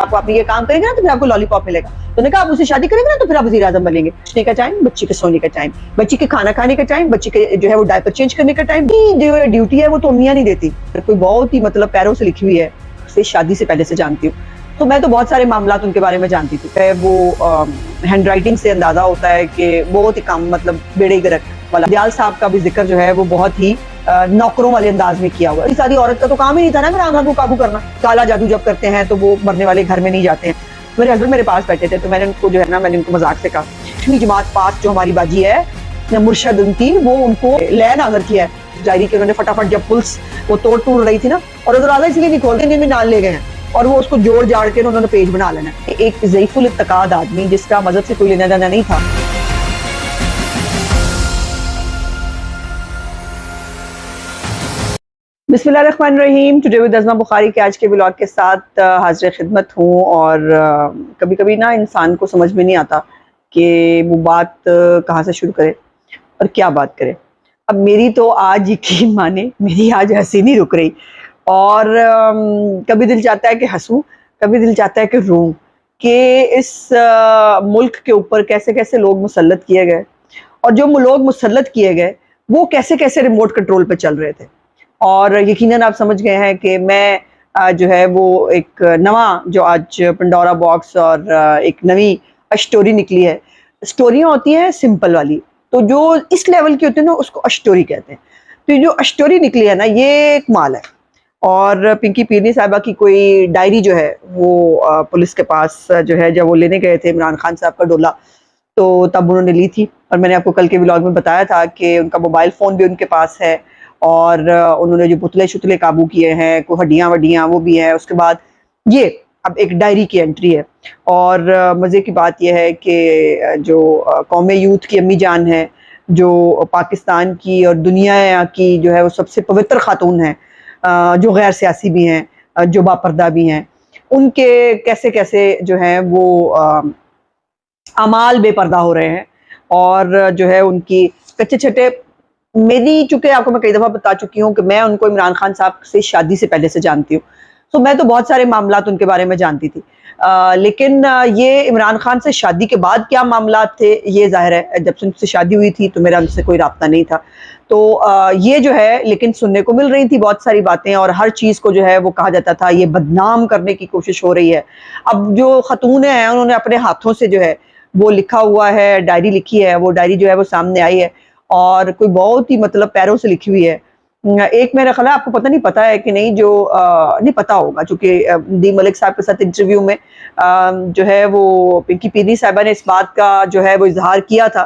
آپ یہ کام کریں گے نا تو پھر آپ کو لالی پاپ ملے گا. تو نے کہا آپ اسے شادی کریں گے نا تو پھر آپ وزیر اعظم بنیں گے. سونے کا ٹائم, بچی کے سونے کا ٹائم, بچی کے کھانا کھانے کا ٹائم, بچی کے جو ہے وہ ڈائپر چینج کرنے کا ٹائم, جو ڈیوٹی ہے وہ تو امیاں نہیں دیتی. کوئی بہت ہی مطلب پیروں سے لکھی ہوئی ہے, اسے شادی سے پہلے سے جانتی ہوں. تو میں تو بہت سارے معاملات ان کے بارے میں جانتی تھی. وہ ہینڈ رائٹنگ سے اندازہ ہوتا ہے کہ بہت ہی کام مطلب بیڑے گرک والا. دیال صاحب کا بھی ذکر جو ہے وہ بہت ہی نوکروں والے انداز میں کیا ہوا. ساری عورت کا تو کام ہی نہیں تھا نا میرا آنکھوں کو قابو کرنا. کالا جادو جب کرتے ہیں تو وہ مرنے والے گھر میں نہیں جاتے ہیں. میرے ہسبینڈ میرے پاس بیٹھے تھے تو میں نے ان کو جو ہے نا میں نے ان کو مذاق سے کہا, اتنی جماعت پاس جو ہماری باجی ہے مرشد ان کی, وہ ان کو لین آزر کیا ہے ڈائری کے. انہوں نے فٹافٹ جب پلس وہ توڑ رہی تھی نا, اور دروازہ اس لیے نہیں کھولتے میں نال لے گئے ہیں, اور وہ اس کو جوڑ جاڑ کے انہوں نے پیج بنا لینا. ایک ضعیف الاعتقاد آدمی جس کا مذہب سے کوئی لینا دینا نہیں تھا. بسم اللہ الرحمن الرحیم. ٹوڈے ود ازما بخاری کے آج کے ولاگ کے ساتھ حاضر خدمت ہوں. اور کبھی کبھی نا انسان کو سمجھ میں نہیں آتا کہ وہ بات کہاں سے شروع کرے اور کیا بات کرے. اب میری تو آج یقین مانے میری آج ہنسی نہیں رک رہی, اور کبھی دل چاہتا ہے کہ ہنسوں, کبھی دل چاہتا ہے کہ روں, کہ اس ملک کے اوپر کیسے کیسے لوگ مسلط کیے گئے, اور جو لوگ مسلط کیے گئے وہ کیسے کیسے ریموٹ کنٹرول پہ چل رہے تھے. اور یقیناً آپ سمجھ گئے ہیں کہ میں جو ہے وہ ایک نواں جو آج پنڈورا باکس اور ایک نئی اسٹوری نکلی ہے. اسٹوریاں ہوتی ہیں سمپل والی, تو جو اس لیول کی ہوتی ہے نا اس کو اسٹوری کہتے ہیں. تو یہ جو اسٹوری نکلی ہے نا یہ ایک مال ہے. اور پنکی پیرنی صاحبہ کی کوئی ڈائری جو ہے وہ پولیس کے پاس جو ہے جب وہ لینے گئے تھے عمران خان صاحب کا ڈولہ, تو تب انہوں نے لی تھی. اور میں نے آپ کو کل کے ولاگ میں بتایا تھا کہ ان کا موبائل فون بھی ان کے پاس ہے, اور انہوں نے جو پتلے شتلے قابو کیے ہیں, کوئی ہڈیاں وڈیاں وہ بھی ہیں. اس کے بعد یہ اب ایک ڈائری کی انٹری ہے. اور مزے کی بات یہ ہے کہ جو قوم یوتھ کی امی جان ہے, جو پاکستان کی اور دنیا کی جو ہے وہ سب سے پوتر خاتون ہیں, جو غیر سیاسی بھی ہیں, جو باپردہ بھی ہیں, ان کے کیسے کیسے جو ہیں وہ اعمال بے پردہ ہو رہے ہیں. اور جو ہے ان کی کچے چھٹے, میری چونکہ آپ کو میں کئی دفعہ بتا چکی ہوں کہ میں ان کو عمران خان صاحب سے شادی سے پہلے سے جانتی ہوں, تو میں تو بہت سارے معاملات ان کے بارے میں جانتی تھی. لیکن یہ عمران خان سے شادی کے بعد کیا معاملات تھے یہ ظاہر ہے, جب سے ان سے شادی ہوئی تھی تو میرا ان سے کوئی رابطہ نہیں تھا. تو یہ جو ہے لیکن سننے کو مل رہی تھی بہت ساری باتیں, اور ہر چیز کو جو ہے وہ کہا جاتا تھا یہ بدنام کرنے کی کوشش ہو رہی ہے. اب جو خاتون ہیں انہوں نے اپنے ہاتھوں سے جو ہے وہ لکھا ہوا ہے, ڈائری لکھی ہے, وہ ڈائری جو ہے وہ سامنے آئی ہے, اور کوئی بہت ہی مطلب پیروں سے لکھی ہوئی ہے. ایک میرا خیال ہے آپ کو پتہ نہیں پتا ہے کہ نہیں, جو نہیں پتا ہوگا چونکہ دی ملک صاحب کے ساتھ انٹرویو میں جو ہے وہ پنکی پیرنی صاحبہ نے اس بات کا جو ہے وہ اظہار کیا تھا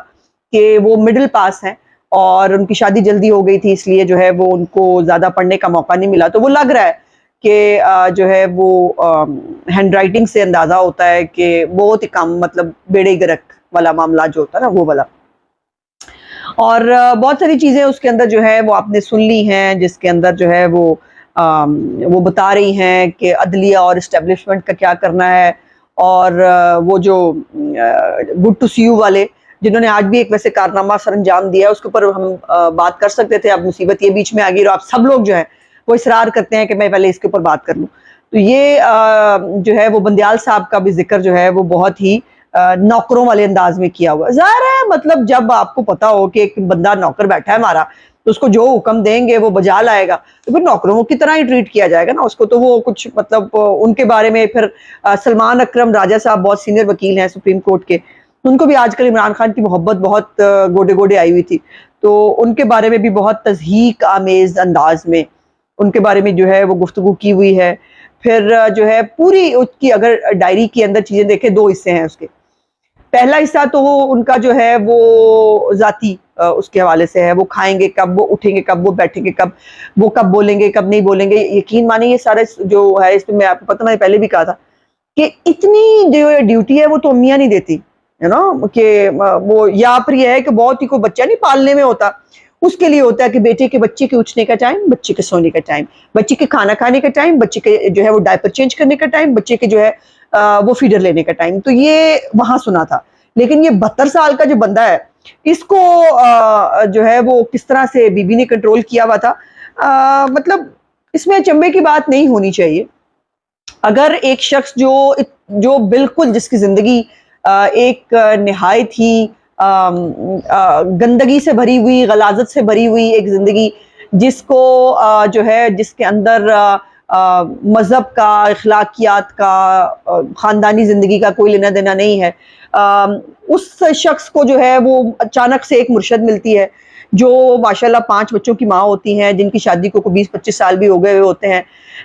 کہ وہ مڈل پاس ہیں, اور ان کی شادی جلدی ہو گئی تھی اس لیے جو ہے وہ ان کو زیادہ پڑھنے کا موقع نہیں ملا. تو وہ لگ رہا ہے کہ جو ہے وہ ہینڈ رائٹنگ سے اندازہ ہوتا ہے کہ بہت ہی کم مطلب بیڑے گرک والا معاملہ جو ہوتا ہے نا وہ والا. اور بہت ساری چیزیں اس کے اندر جو ہے وہ آپ نے سن لی ہیں, جس کے اندر جو ہے وہ بتا رہی ہیں کہ عدلیہ اور اسٹیبلشمنٹ کا کیا کرنا ہے. اور وہ جو گڈ ٹو سی یو والے جنہوں نے آج بھی ایک ویسے کارنامہ سر انجام دیا ہے, اس کے اوپر ہم بات کر سکتے تھے. اب مصیبت یہ بیچ میں آ گئی اور آپ سب لوگ جو ہے وہ اصرار کرتے ہیں کہ میں پہلے اس کے اوپر بات کر لوں. تو یہ جو ہے وہ بندیال صاحب کا بھی ذکر جو ہے وہ بہت ہی نوکروں والے انداز میں کیا ہوا. ظاہر ہے مطلب جب آپ کو پتا ہو کہ ایک بندہ نوکر بیٹھا ہے ہمارا, تو اس کو جو حکم دیں گے وہ بجا لائے گا, تو پھر نوکروں کی طرح ہی ٹریٹ کیا جائے گا نا اس کو. تو وہ کچھ مطلب ان کے بارے میں پھر سلمان اکرم راجہ صاحب بہت سینئر وکیل ہیں سپریم کورٹ کے, ان کو بھی آج کل عمران خان کی محبت بہت گوڈے گوڈے آئی ہوئی تھی, تو ان کے بارے میں بھی بہت تضحیک آمیز انداز میں ان کے بارے میں جو ہے وہ گفتگو کی ہوئی ہے. پھر جو ہے پوری اس کی اگر ڈائری کے اندر چیزیں دیکھیں, دو حصے ہیں اس کے. پہلا حصہ تو وہ ان کا جو ہے وہ ذاتی اس کے حوالے سے ہے, وہ کھائیں گے کب, وہ اٹھیں گے کب, وہ بیٹھیں گے کب, وہ کب بولیں گے کب نہیں بولیں گے. یقین مانیں یہ سارا جو ہے اس میں آپ کو پتہ, میں نے پہلے بھی کہا تھا کہ اتنی جو ڈیوٹی ہے وہ تو امیاں نہیں دیتی ہے نا, کہ وہ یا پھر یہ ہے کہ بہت ہی کوئی بچہ نہیں پالنے میں ہوتا, اس کے لیے ہوتا ہے کہ بیٹے کے بچے کے اٹھنے کا ٹائم, بچے کے سونے کا ٹائم, بچے کے کھانا کھانے کا ٹائم, بچے کے جو ہے وہ ڈائپر چینج کرنے کا ٹائم, بچے کے جو ہے وہ فیڈر لینے کا ٹائم. تو یہ وہاں سنا تھا. لیکن یہ 72 سال کا جو بندہ ہے اس کو جو ہے وہ کس طرح سے بی بی نے کنٹرول کیا ہوا تھا, مطلب اس میں اچنبے کی بات نہیں ہونی چاہیے. اگر ایک شخص جو بالکل جس کی زندگی ایک نہایت ہی گندگی سے بھری ہوئی، غلاظت سے بھری ہوئی ایک زندگی، جس کو جو ہے جس کے اندر مذہب کا، اخلاقیات کا، خاندانی زندگی کا کوئی لینا دینا نہیں ہے، اس شخص کو جو ہے وہ اچانک سے ایک مرشد ملتی ہے جو ماشاءاللہ 5 بچوں کی ماں ہوتی ہیں، جن کی شادی کو 20-25 سال بھی ہو گئے ہوتے ہیں،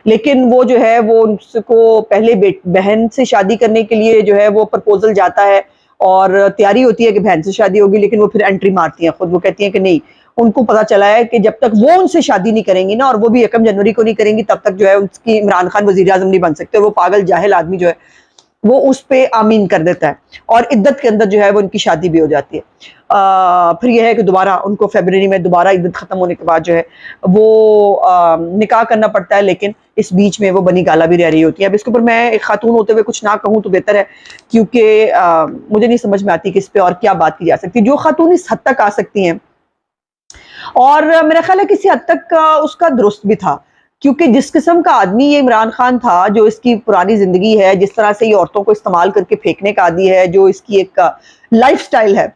لیکن وہ جو ہے وہ اس کو پہلے بہن سے شادی کرنے کے لیے جو ہے وہ پرپوزل جاتا ہے، اور تیاری ہوتی ہے کہ بہن سے شادی ہوگی، لیکن وہ پھر انٹری مارتی ہیں خود، وہ کہتی ہیں کہ نہیں، ان کو پتا چلا ہے کہ جب تک وہ ان سے شادی نہیں کریں گی نا، اور وہ بھی 1 جنوری کو نہیں کریں گی، تب تک جو ہے اس کی عمران خان وزیر اعظم نہیں بن سکتے، اور وہ پاگل جاہل آدمی جو ہے وہ اس پہ آمین کر دیتا ہے، اور عدت کے اندر جو ہے وہ ان کی شادی بھی ہو جاتی ہے۔ پھر یہ ہے کہ دوبارہ ان کو فیبرری میں دوبارہ عدت ختم ہونے کے بعد جو ہے وہ نکاح کرنا پڑتا ہے، لیکن اس بیچ میں وہ بنی گالا بھی رہ رہی ہوتی ہے۔ اب اس کے اوپر میں ایک خاتون ہوتے ہوئے کچھ نہ کہوں تو بہتر ہے، کیونکہ مجھے نہیں سمجھ میں آتی کہ اس پہ اور کیا بات کی جا سکتی ہے۔ جو خاتون اس حد تک آ سکتی ہیں، اور میرا خیال ہے کسی حد تک اس کا درست بھی تھا، کیونکہ جس قسم کا آدمی یہ عمران خان تھا، جو اس کی پرانی زندگی ہے، جس طرح سے یہ عورتوں کو استعمال کر کے پھینکنے کا عادی ہے، جو اس کی ایک لائف سٹائل ہے،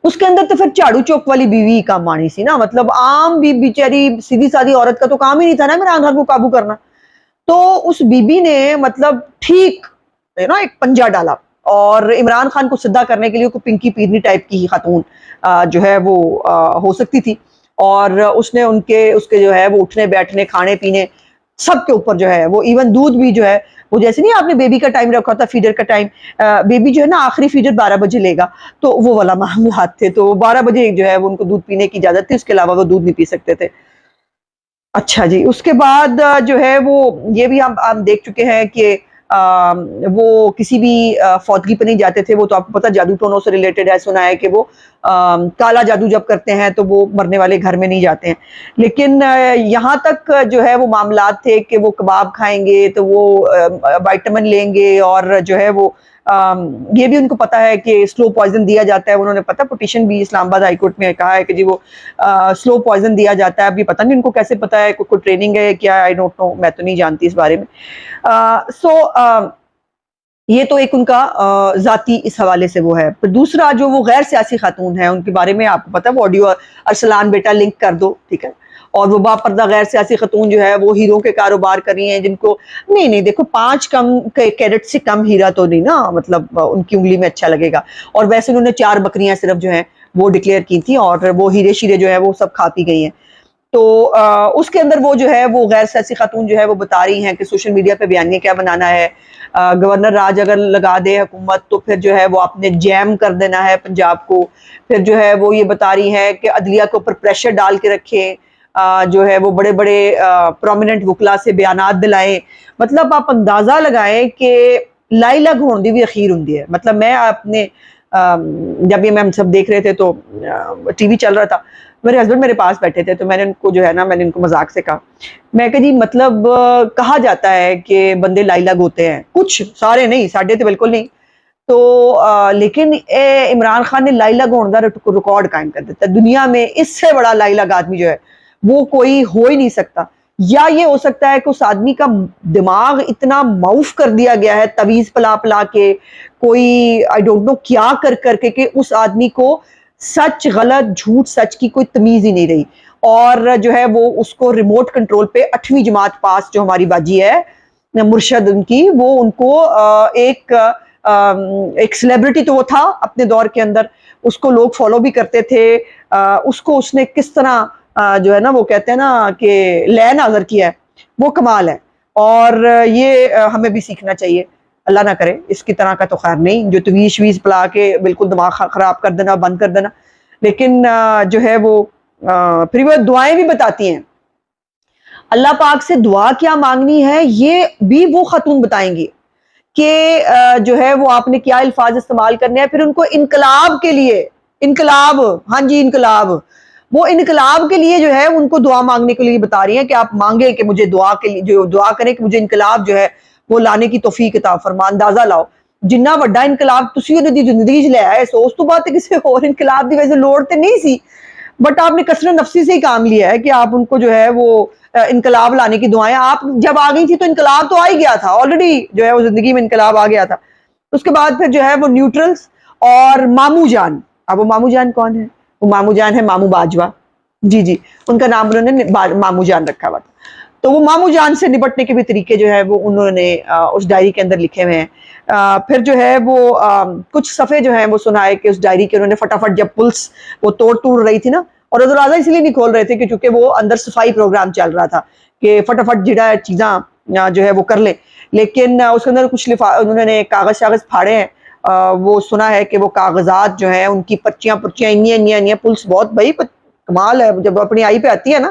اس کے اندر تو پھر جھاڑو چوک والی بیوی کام آنی سی نا، مطلب عام بھی بیچاری سیدھی سادھی عورت کا تو کام ہی نہیں تھا نا عمران خان کو قابو کرنا۔ تو اس بی بی نے مطلب ٹھیک ایک پنجہ ڈالا، اور عمران خان کو سدھا کرنے کے لیے کوئی پنکی پیرنی ٹائپ کی خاتون جو ہے وہ ہو سکتی تھی، اور اس نے اس کے جو ہے وہ اٹھنے بیٹھنے، کھانے پینے سب کے اوپر جو ہے وہ ایون دودھ بھی جو ہے وہ، جیسے نہیں آپ نے بیبی کا ٹائم رکھا تھا، فیڈر کا ٹائم، بیبی جو ہے نا آخری فیڈر 12 بجے لے گا، تو وہ والا معاملات تھے، تو 12 بجے جو ہے وہ ان کو دودھ پینے کی اجازت تھی، اس کے علاوہ وہ دودھ نہیں پی سکتے تھے۔ اچھا جی، اس کے بعد جو ہے وہ یہ بھی ہم دیکھ چکے ہیں کہ وہ کسی بھی فوتگی پہ نہیں جاتے تھے، وہ تو آپ کو پتہ جادو ٹونوں سے ریلیٹڈ ہے، سنا ہے کہ وہ کالا جادو جب کرتے ہیں تو وہ مرنے والے گھر میں نہیں جاتے ہیں، لیکن یہاں تک جو ہے وہ معاملات تھے کہ وہ کباب کھائیں گے تو وہ وائٹامن لیں گے، اور جو ہے وہ یہ بھی ان کو پتا ہے کہ سلو پوائزن دیا جاتا ہے، انہوں نے پتہ پٹیشن بھی اسلام آباد ہائی کورٹ میں کہا ہے کہ جی وہ سلو پوائزن دیا جاتا ہے، اب یہ پتہ نہیں ان کو کیسے پتا ہے، کوئی ٹریننگ ہے کیا، آئی ڈونٹ نو، میں تو نہیں جانتی اس بارے میں۔ یہ تو ایک ان کا ذاتی اس حوالے سے وہ ہے۔ پھر دوسرا جو وہ غیر سیاسی خاتون ہیں، ان کے بارے میں آپ کو پتا ہے، وہ آڈیو ارسلان بیٹا لنک کر دو، ٹھیک ہے، اور وہ با پردہ غیر سیاسی خاتون جو ہے وہ ہیروں کے کاروبار کر رہی ہیں، جن کو نہیں دیکھو 5 کیرٹ سے کم ہیرا تو نہیں نا، مطلب ان کی انگلی میں اچھا لگے گا، اور ویسے انہوں نے 4 بکریاں صرف جو ہیں وہ ڈکلیئر کی تھی، اور وہ ہیرے شیرے جو ہے وہ سب کھاتی گئی ہیں۔ تو اس کے اندر وہ جو ہے وہ غیر سیاسی خاتون جو ہے وہ بتا رہی ہیں کہ سوشل میڈیا پہ بیانیہ کیا بنانا ہے، گورنر راج اگر لگا دے حکومت تو پھر جو ہے وہ آپ نے جیم کر دینا ہے پنجاب کو، پھر جو ہے وہ یہ بتا رہی ہیں کہ عدلیہ کے اوپر پریشر ڈال کے رکھیں، جو ہے وہ بڑے بڑے پرومیننٹ وکلا سے بیانات دلائیں، مطلب آپ اندازہ لگائیں کہ لائی لگ ہون دی بھی اخیر ہوں دی ہے۔ مطلب میں اپنے جب یہ ہم سب دیکھ رہے تھے تو ٹی وی چل رہا تھا، میرے ہسبینڈ میرے پاس بیٹھے تھے، تو میں نے ان کو جو ہے نا، میں نے ان کو مذاق سے کہا، میں کہ جی مطلب کہا جاتا ہے کہ بندے لائی لگ ہوتے ہیں، کچھ سارے نہیں، ساڈے تو بالکل نہیں، تو لیکن عمران خان نے لائی لگ ہونے کا ریکارڈ قائم کر دیتا ہے دنیا میں، اس سے بڑا لائی لگ آدمی جو ہے وہ کوئی ہو ہی نہیں سکتا، یا یہ ہو سکتا ہے کہ اس آدمی کا دماغ اتنا معوف کر دیا گیا ہے تویز پلا پلا کے، کوئی آئی ڈونٹ نو کیا کر کر کے، کہ اس آدمی کو سچ غلط جھوٹ سچ کی کوئی تمیز ہی نہیں رہی، اور جو ہے وہ اس کو ریموٹ کنٹرول پہ 8ویں جماعت پاس جو ہماری باجی ہے مرشد ان کی، وہ ان کو ایک سیلیبریٹی تو وہ تھا اپنے دور کے اندر، اس کو لوگ فالو بھی کرتے تھے، اس کو اس نے کس طرح جو ہے نا وہ کہتے ہیں نا کہ لے نظر کیا ہے، وہ کمال ہے، اور یہ ہمیں بھی سیکھنا چاہیے۔ اللہ نہ کرے اس کی طرح کا تو خیر نہیں، جو تویز ویز پلا کے بالکل دماغ خراب کر دینا، بند کر دینا، لیکن جو ہے وہ پھر وہ دعائیں بھی بتاتی ہیں، اللہ پاک سے دعا کیا مانگنی ہے یہ بھی وہ خاتون بتائیں گی، کہ جو ہے وہ آپ نے کیا الفاظ استعمال کرنے ہیں، پھر ان کو انقلاب کے لیے، انقلاب، ہاں جی انقلاب، وہ انقلاب کے لیے جو ہے ان کو دعا مانگنے کے لیے بتا رہی ہیں کہ آپ مانگیں کہ مجھے دعا کے لیے، جو دعا کریں کہ مجھے انقلاب جو ہے وہ لانے کی توفیق عطا فرما، اندازہ لاؤ جنہ وڈا انقلاب تسی دی زندگی چ لے آئے سو، اس تو بعد کسی اور انقلاب دی وجہ لوڑ تے نہیں سی، بٹ آپ نے کثرت نفسی سے ہی کام لیا ہے کہ آپ ان کو جو ہے وہ انقلاب لانے کی دعائیں، آپ جب آ گئی تھی تو انقلاب تو آ ہی گیا تھا آلریڈی، جو ہے وہ زندگی میں انقلاب آ گیا تھا. اس کے بعد پھر جو ہے وہ نیوٹرلز اور مامو جان. اب وہ مامو جان کون ہے؟ وہ مامو جان ہے مامو باجوہ. جی جی، ان کا نام انہوں نے مامو جان رکھا ہوا تھا. تو وہ مامو جان سے نپٹنے کے بھی طریقے جو ہے وہ انہوں نے اس ڈائری کے اندر لکھے ہوئے ہیں. پھر جو ہے وہ کچھ صفحے جو ہیں وہ سنائے کہ اس ڈائری کے انہوں نے فٹافٹ جب پلس وہ توڑ رہی تھی نا، اور دروازہ اس لیے نہیں کھول رہے تھے کہ چونکہ وہ اندر صفائی پروگرام چل رہا تھا کہ فٹافٹ جڑا چیزاں جو ہے وہ کر لیں. لیکن اس کے اندر کچھ انہوں نے کاغذ پھاڑے ہیں. وہ سنا ہے کہ وہ کاغذات جو ہیں ان کی پرچیاں انیاں پلس بہت بھائی کمال ہے، جب اپنی آئی پہ آتی ہے نا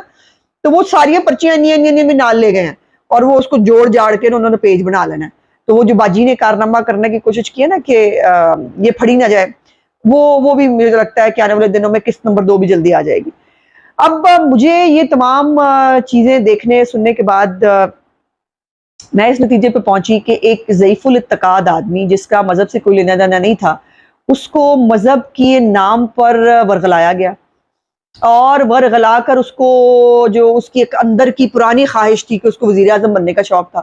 تو وہ ساری پرچیاں انیاں میں نال لے گئے ہیں اور وہ اس کو جوڑ جاڑ کے انہوں نے پیج بنا لینا ہے. تو وہ جو باجی نے کارنامہ کرنے کی کوشش کی ہے نا کہ یہ پھڑی نہ جائے، وہ بھی مجھے لگتا ہے کہ آنے والے دنوں میں قسط نمبر 2 بھی جلدی آ جائے گی. اب مجھے یہ تمام چیزیں دیکھنے سننے کے بعد میں اس نتیجے پہ پہنچی کہ ایک ضعیف الاعتقاد آدمی جس کا مذہب سے کوئی لینا دینا نہیں تھا، اس کو مذہب کے نام پر ورغلایا گیا، اور ورغلا کر اس کو جو اس کی ایک اندر کی پرانی خواہش تھی کہ اس کو وزیر اعظم بننے کا شوق تھا،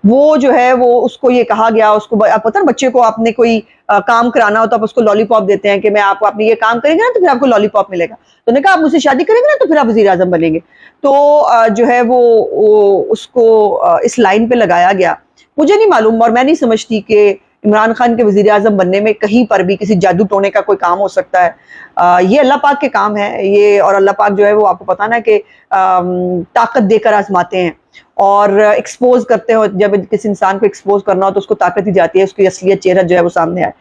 وہ جو ہے وہ اس کو یہ کہا گیا، اس کو آپ پتہ نا بچے کو آپ نے کوئی کام کرانا ہو تو آپ اس کو لالی پاپ دیتے ہیں کہ میں آپ نے یہ کام کریں گے نا تو پھر آپ کو لالی پاپ ملے گا. تو نے کہا آپ مجھ سے شادی کریں گے نا تو پھر آپ وزیر اعظم بنیں گے. تو جو ہے وہ اس کو اس لائن پہ لگایا گیا. مجھے نہیں معلوم اور میں نہیں سمجھتی کہ عمران خان کے وزیر اعظم بننے میں کہیں پر بھی کسی جادو ٹونے کا کوئی کام ہو سکتا ہے. یہ اللہ پاک کے کام ہے یہ، اور اللہ پاک جو ہے وہ آپ کو پتا نا کہ طاقت دے کر آزماتے ہیں اور ایکسپوز کرتے ہو. جب کسی انسان کو ایکسپوز کرنا ہو تو اس کو طاقت ہی جاتی ہے، اس کی اصلیت چہرہ جو ہے وہ سامنے آئے.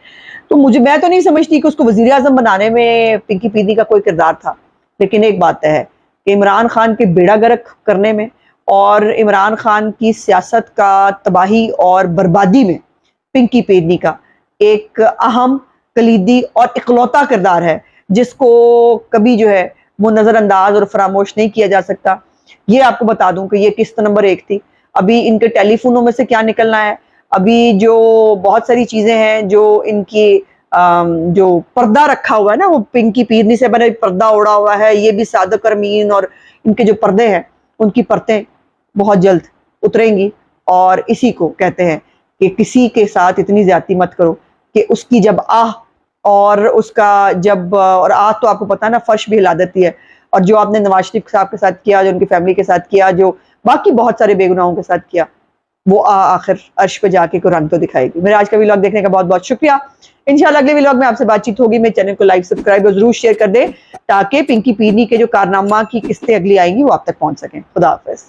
تو میں تو نہیں سمجھتی کہ اس کو وزیر اعظم بنانے میں پنکی پیدی کا کوئی کردار تھا. لیکن ایک بات ہے کہ عمران خان کے بیڑا گرک کرنے میں اور عمران خان کی سیاست کا تباہی اور بربادی میں پنکی پیدنی کا ایک اہم، کلیدی اور اکلوتا کردار ہے جس کو کبھی جو ہے وہ نظر انداز اور فراموش نہیں کیا جا سکتا. یہ آپ کو بتا دوں کہ یہ قسط نمبر 1 تھی. ابھی ان کے ٹیلی فونوں میں سے کیا نکلنا ہے، ابھی جو بہت ساری چیزیں ہیں جو ان کی جو پردہ رکھا ہوا ہے نا، وہ پنکی پیرنی سے بنے پردہ اڑا ہوا ہے، یہ بھی صادق امین اور ان کے جو پردے ہیں ان کی پرتیں بہت جلد اتریں گی. اور اسی کو کہتے ہیں کہ کسی کے ساتھ اتنی زیادتی مت کرو کہ اس کی جب اور اس کا جب اور تو آپ کو پتا نا فرش بھی ہلا دیتی ہے. اور جو آپ نے نواز شریف صاحب کے ساتھ کیا، جو ان کی فیملی کے ساتھ کیا، جو باقی بہت سارے بے گناہوں کے ساتھ کیا، وہ آخر عرش پہ جا کے قرآن تو دکھائے گی. میرے آج کا ویلاگ دیکھنے کا بہت بہت شکریہ. انشاءاللہ اگلے ویلاگ میں آپ سے بات چیت ہوگی. میرے چینل کو لائک سبسکرائب اور ضرور شیئر کر دیں تاکہ پنکی پیرنی کے جو کارنامہ کی قسطیں اگلی آئیں گی وہ آپ تک پہنچ سکیں. خدا حافظ.